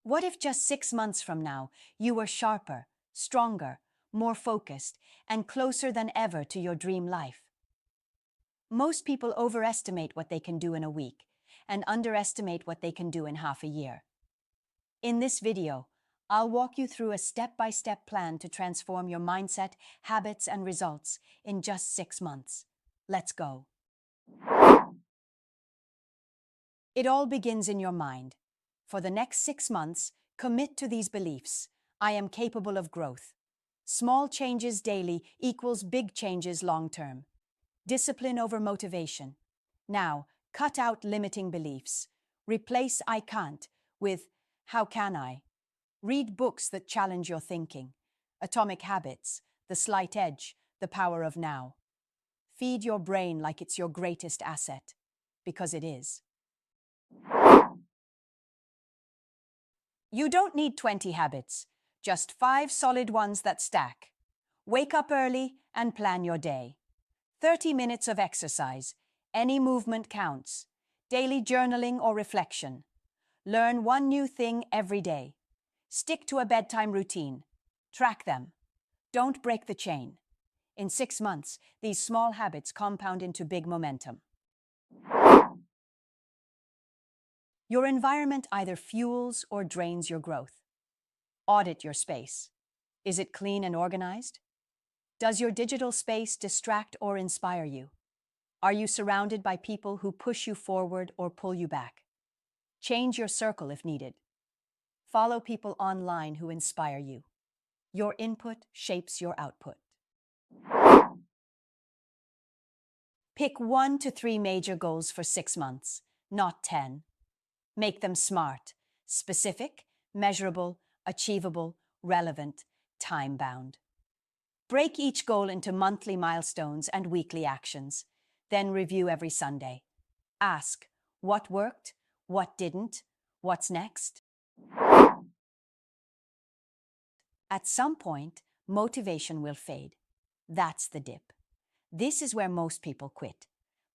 What if just 6 months from now, you were sharper, stronger, more focused, and closer than ever to your dream life? Most people overestimate what they can do in a week and underestimate what they can do in half a year. In this video, I'll walk you through a step-by-step plan to transform your mindset, habits, and results in just 6 months. Let's go. It all begins in your mind. For the next 6 months, commit to these beliefs. I am capable of growth. Small changes daily equals big changes long-term. Discipline over motivation. Now, cut out limiting beliefs. Replace I can't with how can I? Read books that challenge your thinking. Atomic Habits, The Slight Edge, The Power of Now. Feed your brain like it's your greatest asset, because it is. You don't need 20 habits, just 5 solid ones that stack. Wake up early and plan your day. 30 minutes of exercise. Any movement counts. Daily journaling or reflection. Learn one new thing every day. Stick to a bedtime routine. Track them. Don't break the chain. In 6 months, these small habits compound into big momentum. Your environment either fuels or drains your growth. Audit your space. Is it clean and organized? Does your digital space distract or inspire you? Are you surrounded by people who push you forward or pull you back? Change your circle if needed. Follow people online who inspire you. Your input shapes your output. Pick 1 to 3 major goals for 6 months, not 10. Make them SMART, specific, measurable, achievable, relevant, time-bound. Break each goal into monthly milestones and weekly actions, then review every Sunday. Ask, what worked, what didn't, what's next? At some point, motivation will fade. That's the dip. This is where most people quit.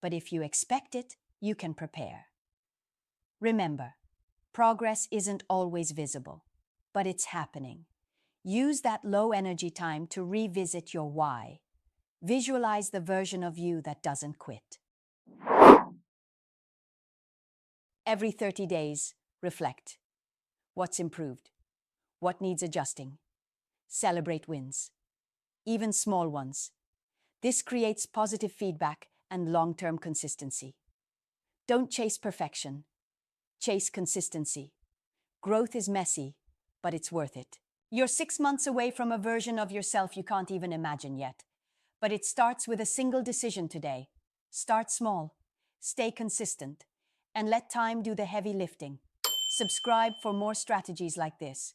But if you expect it, you can prepare. Remember, progress isn't always visible, but it's happening. Use that low energy time to revisit your why. Visualize the version of you that doesn't quit. Every 30 days, reflect. What's improved? What needs adjusting? Celebrate wins, even small ones. This creates positive feedback and long-term consistency. Don't chase perfection. Chase consistency. Growth is messy, but it's worth it. You're 6 months away from a version of yourself you can't even imagine yet. But it starts with a single decision today. Start small, stay consistent, and let time do the heavy lifting. Subscribe for more strategies like this.